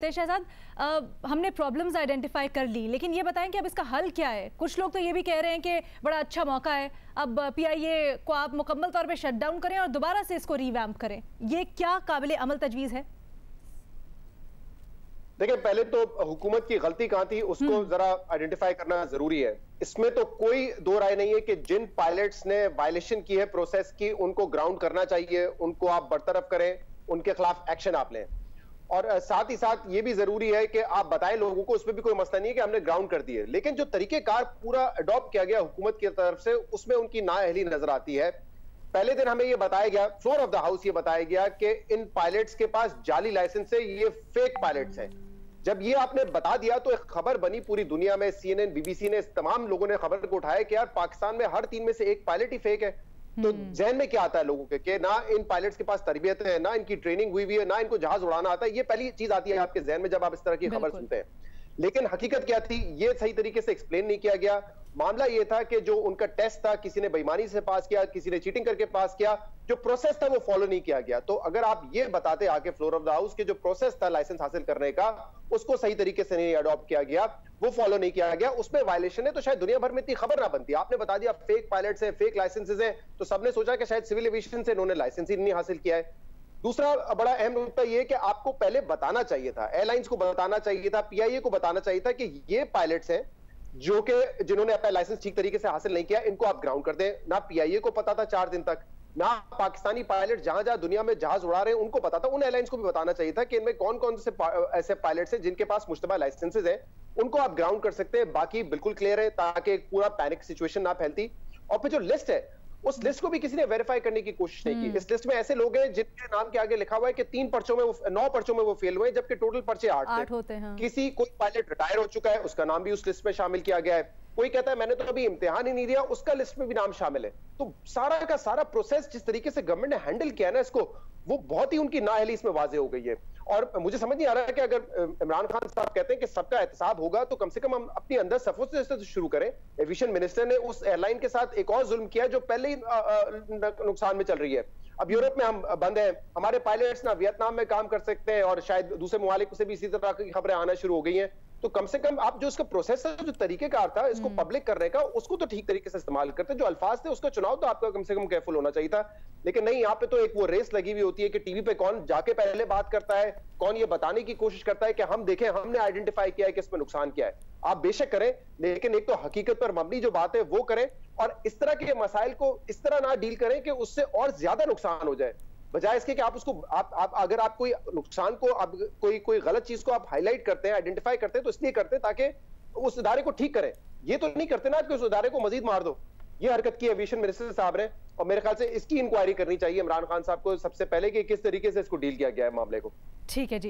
शहजाद, हमने problems identify कर ली, लेकिन ये बताएं कि अब इसका हल क्या है। कुछ लोग तो ये भी कह रहे हैं कि बड़ा अच्छा मौका है, अब पीआईए को आप मुकम्मल तौर पे शट डाउन करें और दोबारा से इसको रिवैम्प करें। ये क्या काबिल अमल तजवीज़ है? देखिए, पहले तो हुकूमत की गलती कहां थी उसको जरा आइडेंटिफाई करना जरूरी है। इसमें तो कोई दो राय नहीं है कि जिन पायलट्स ने वायलेशन की है प्रोसेस की, उनको ग्राउंड करना चाहिए, उनको आप बरतरफ करें, उनके खिलाफ एक्शन आप लें। और साथ ही साथ ये भी जरूरी है कि आप बताएं लोगों को, उसमें भी कोई मसला नहीं है कि हमने ग्राउंड कर दिए, लेकिन जो तरीकेकार पूरा अडॉप्ट किया गया हुकूमत की तरफ से, उसमें उनकी नाअहली नजर आती है। पहले दिन हमें ये बताया गया, फ्लोर ऑफ द हाउस ये बताया गया कि इन पायलट्स के पास जाली लाइसेंस है, ये फेक पायलट्स हैं। जब ये आपने बता दिया तो एक खबर बनी पूरी दुनिया में, CNN, BBC ने, तमाम लोगों ने खबर को उठाया कि यार पाकिस्तान में हर 3 में से एक पायलट ही फेक है। तो जहन में क्या आता है लोगों के कि ना इन पायलट्स के पास तरबियत है, ना इनकी ट्रेनिंग हुई है, ना इनको जहाज उड़ाना आता है। ये पहली चीज आती है आपके जहन में जब आप इस तरह की खबर सुनते हैं। लेकिन हकीकत क्या थी, ये सही तरीके से एक्सप्लेन नहीं किया गया। मामला ये था कि जो उनका टेस्ट था, किसी ने बेईमानी से पास किया, किसी ने चीटिंग करके पास किया, जो प्रोसेस था वो फॉलो नहीं किया गया। तो अगर आप ये बताते आके फ्लोर ऑफ द हाउस के जो प्रोसेस था लाइसेंस हासिल करने का, उसको सही तरीके से नहीं अडॉप्ट किया गया, वो फॉलो नहीं किया गया, उसमें वायलेशन है, तो शायद दुनिया भर में इतनी खबर ना बनती। आपने बता दिया फेक पायलट्स है, फेक लाइसेंसेज है, तो सबने सोचा कि शायद सिविल एविएशन से इन्होंने लाइसेंस ही नहीं हासिल किया है। दूसरा बड़ा अहम नुकता यह कि आपको पहले बताना चाहिए था, एयरलाइंस को बताना चाहिए था, पीआईए को बताना चाहिए था कि ये पायलट्स हैं जो कि जिन्होंने अपना लाइसेंस ठीक तरीके से हासिल नहीं किया, इनको आप ग्राउंड कर दें। ना पीआईए को पता था 4 दिन तक, ना पाकिस्तानी पायलट जहां जहां दुनिया में जहाज उड़ा रहे हैं उनको पता था। उन एयरलाइंस को भी बताना चाहिए था कि इनमें कौन कौन से ऐसे पायलट्स हैं जिनके पास मुश्तबा लाइसेंसेज है, उनको आप ग्राउंड कर सकते हैं। बाकी बिल्कुल क्लियर है, ताकि पूरा पैनिक सिचुएशन ना फैलती। और फिर जो लिस्ट है, उस लिस्ट को भी किसी ने वेरीफाई करने की कोशिश नहीं की। इस लिस्ट में ऐसे लोग हैं जिनके नाम के आगे लिखा हुआ है कि 9 पर्चों में वो फेल हुए, जबकि टोटल पर्चे 8 होते हैं। किसी कोई पायलट रिटायर हो चुका है, उसका नाम भी उस लिस्ट में शामिल किया गया है। कोई कहता है मैंने तो अभी इम्तिहान ही नहीं दिया, उसका लिस्ट में भी नाम शामिल है। तो सारा का सारा प्रोसेस जिस तरीके से गवर्नमेंट ने हैंडल किया ना इसको, वो बहुत ही उनकी नाअहली इसमें वाजे हो गई है। और मुझे समझ नहीं आ रहा है कि अगर इमरान खान साहब कहते हैं कि सबका एहतसाब होगा, तो कम से कम हम अपनी अंदर सफों से शुरू करें। एविएशन मिनिस्टर ने उस एयरलाइन के साथ एक और जुल्म किया जो पहले ही नुकसान में चल रही है। अब यूरोप में हम बंद हैं, हमारे पायलट्स ना वियतनाम में काम कर सकते हैं, और शायद दूसरे ममालिक से भी इसी तरह की खबरें आना शुरू हो गई हैं। तो कम से कम आप जो इसका प्रोसेस है, जो तरीकेकार था इसको पब्लिक करने का, उसको तो ठीक तरीके से इस्तेमाल करते। जो अल्फाज थे उसका चुनाव तो आपका कम से कम केयरफुल होना चाहिए था। लेकिन नहीं, यहाँ पे तो एक वो रेस लगी हुई होती है कि टीवी पे कौन जाके पहले बात करता है, कौन ये बताने की कोशिश करता है कि हम देखें, हमने आइडेंटिफाई किया है कि इसमें नुकसान क्या है। आप बेशक करें, लेकिन एक तो हकीकत पर मबनी जो बात है वो करें, और इस तरह के मसाइल को इस तरह ना डील करें कि उससे और ज्यादा नुकसान हो जाए, बजाय इसके कि आप उसको आप अगर आप कोई नुकसान को, आप कोई गलत चीज को आप हाईलाइट करते हैं, आइडेंटिफाई करते हैं, तो इसलिए करते हैं ताकि उस इदारे को ठीक करें। ये तो नहीं करते ना कि उस इदारे को मजीद मार दो। ये हरकत की एविएशन मिनिस्टर साहब ने, और मेरे ख्याल से इसकी इंक्वायरी करनी चाहिए इमरान खान साहब को सबसे पहले कि किस तरीके से इसको डील किया गया है मामले को। ठीक है जी।